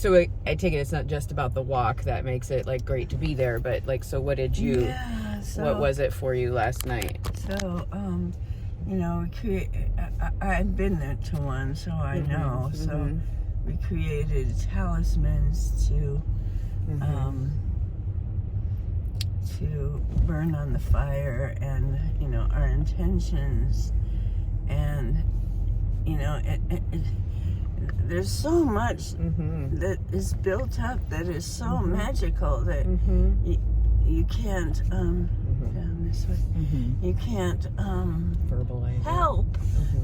So I take it it's not just about the walk that makes it like great to be there, but like, so what did you? Yeah, so, what was it for you last night? So, you know, I've been there to one, so I know. So we created talismans to burn on the fire, and you know our intentions, and you know there's so much that is built up that is so magical that you can't down this way you can't verbalize help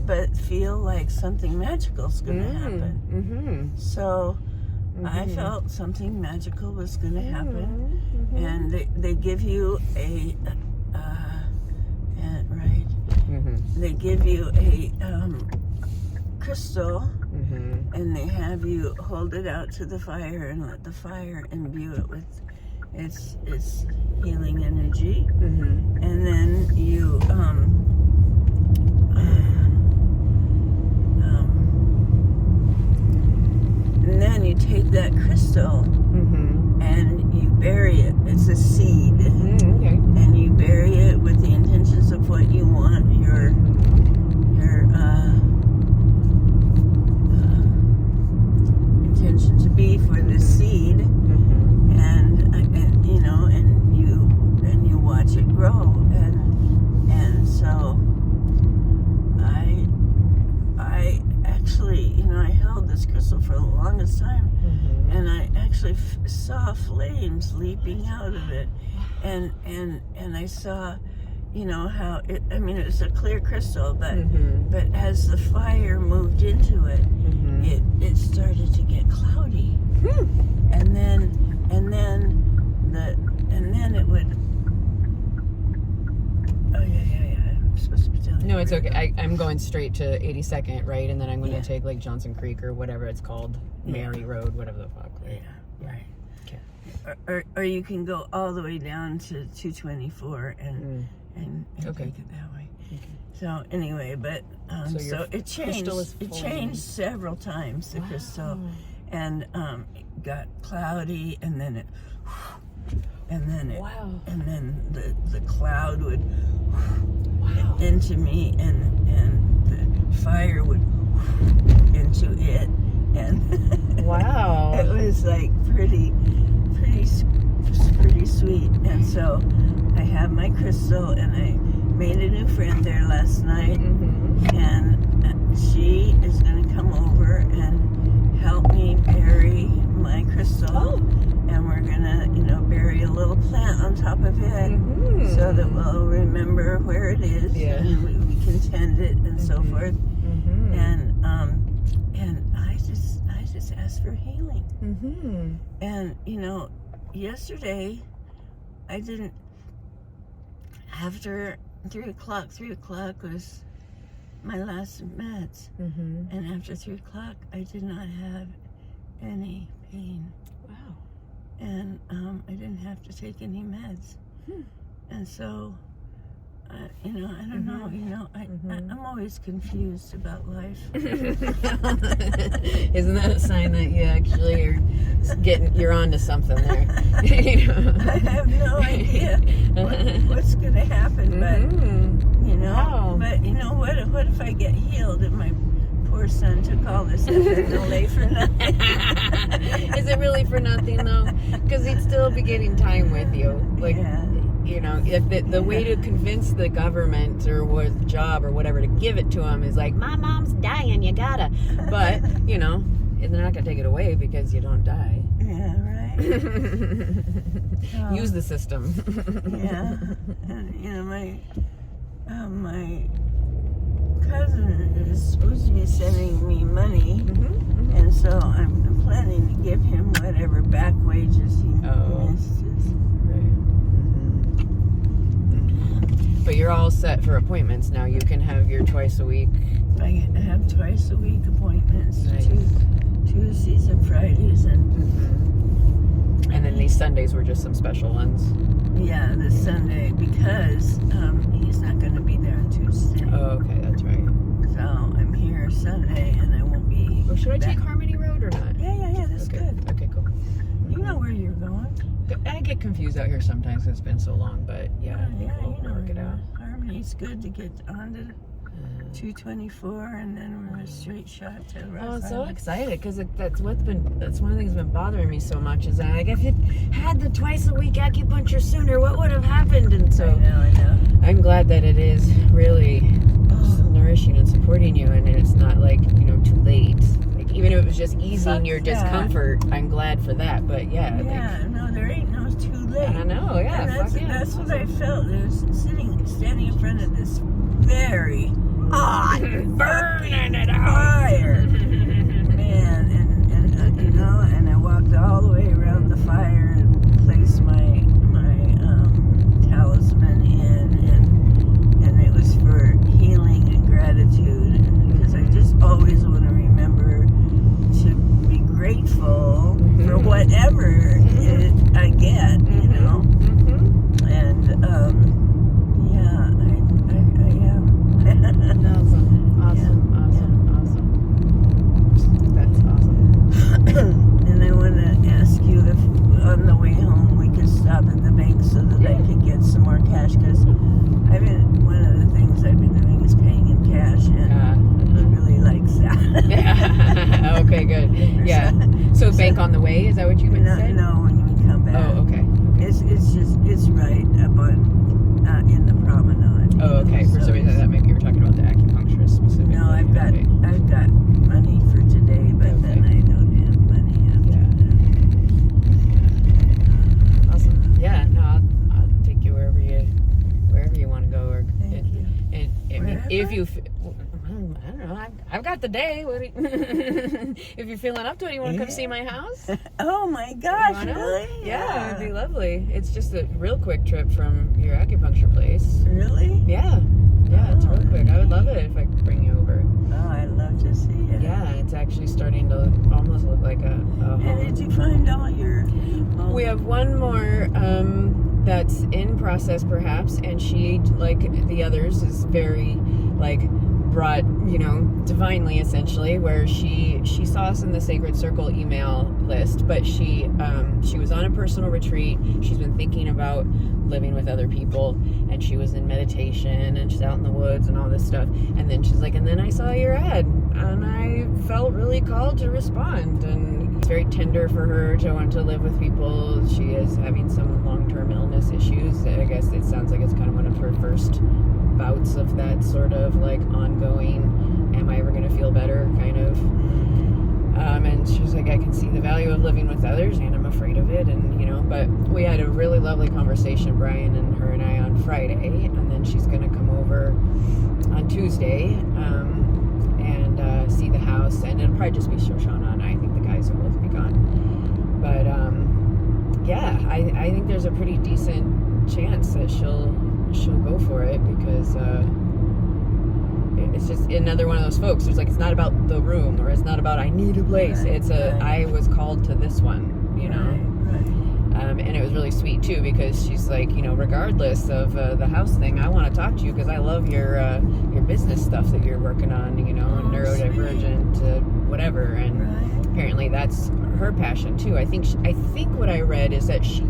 but feel like something magical is going to happen. So I felt something magical was going to happen, and they give you a they give you a crystal, and they have you hold it out to the fire and let the fire imbue it with its healing energy, and then you and then you take that crystal and you bury it. It's a seed, and you bury it with the intentions of what you want your intention to be for the seed, and you know, and you watch it grow, and so I actually, you know, I held this crystal for the longest time, and I actually saw flames leaping out of it, and I saw, you know, how it, I mean, it was a clear crystal, but as the fire moved into it, it started to get cloudy, and then it would. Oh yeah. I'm supposed to be telling you. No, it's okay. I'm going straight to 82nd, right? And then I'm going to take like Johnson Creek or whatever it's called, Mary Road, whatever the fuck. Right? Yeah, right. Okay. Or you can go all the way down to 224 and take it that way. Okay. So anyway, but so it changed. It changed several times, the crystal, and it got cloudy, and then it. And then the cloud would into me, and the fire would into it, and it was like pretty sweet. And so I have my crystal, and I made a new friend there last night, and she is going to come over and help me bury my crystal. And we're gonna, you know, bury a little plant on top of it, so that we'll remember where it is, and we can tend it and so forth. And I just asked for healing. And you know, yesterday I didn't. After 3 o'clock was my last meds, and after 3 o'clock I did not have any pain. Wow. And I didn't have to take any meds, and so you know, I don't know. You know, I'm always confused about life. Isn't that a sign that you actually you're onto something there? You know? I have no idea what's going to happen, but you know, but you know what? What if I get healed and my poor son took all this FMLA for nothing? Is it really for nothing though? Because he'd still be getting time with you. Like, you know, if the way to convince the government or the job or whatever to give it to him is like, my mom's dying, you gotta. But, you know, they're not gonna take it away because you don't die. Yeah, right. Use the system. Yeah. And, you know, my cousin is supposed to be sending me money, and so I'm planning to give him whatever back wages he missed. But you're all set for appointments now. You can have your twice a week. I have twice a week appointments, Tuesdays and Fridays, and then these Sundays were just some special ones. Yeah, this Sunday, because he's not going to be there on Tuesday. Oh, okay, that's right. So I'm here Sunday, and I won't be. Or should I take Harmony Road or not? Yeah, It's Okay. good. Okay, cool. You know where you're going. I get confused out here sometimes 'cause it's been so long, but yeah, I think we'll you know work it out. Harmony's good to get onto 224, and then we're a straight shot to Ross Oh, I'm so Island. excited because that's one of the things that's been bothering me so much is that like, if it had the twice a week acupuncture sooner, what would have happened? And so I know. I'm glad that it is really nourishing and supporting you, and it's not like too late. Like even if it was just easing your discomfort, I'm glad for that. But yeah, No, there ain't no too late. I know, yeah. And that's what I felt. There's standing in front of this very hot, burning it fire, man, and I walked all the way around the fire and placed my talisman in, and it was for healing and gratitude, because I just always want to remember to be grateful for whatever I get, and Awesome. That's awesome. And I want to ask you if on the way home we could stop at the bank so that I could get some more cash, because one of the things I've been doing is paying in cash, and he really likes that. Okay, good. Yeah. So bank on the way, is that what you said? No, when you come back. Oh, okay. It's right up on in the promenade. Oh, okay. For some reason that maybe you were talking about the acupuncturist specifically. No, I've got money for today, but then I don't have money after that. Awesome. Yeah, no, I'll take you wherever you want to go, or Thank you. and if you, I don't know, I've got the day. If you're feeling up to it, you want to come see my house? Oh my gosh, really? Yeah, it'd be lovely. It's just a real quick trip from your acupuncture place. Really? Yeah, it's real quick. I would love it if I could bring you over. Oh, I'd love to see it. Yeah, it's actually starting to almost look like a home. And did you find all your... We have one more that's in process perhaps, and she, like the others, is very brought divinely, essentially, where she saw us in the Sacred Circle email list, but she was on a personal retreat. She's been thinking about living with other people, and she was in meditation, and she's out in the woods and all this stuff, and then she's like, and then I saw your ad and I felt really called to respond. And it's very tender for her to want to live with people. She is having some long-term illness issues. I guess it sounds like it's kind of one of her first bouts of that sort of ongoing, am I ever going to feel better kind of. And she was like, I can see the value of living with others, and I'm afraid of it. And but we had a really lovely conversation, Brian and her and I, on Friday, and then she's going to come over on Tuesday and see the house, and it'll probably just be Shoshana and I think the guys will both be gone. But I think there's a pretty decent chance that she'll go for it, because it's just another one of those folks who's it's not about the room, or it's not about I need a place. I was called to this one, Right. And it was really sweet too, because she's like, regardless of the house thing, I want to talk to you because I love your business stuff that you're working on, and neurodivergent, whatever. And apparently that's her passion too. I think what I read is that she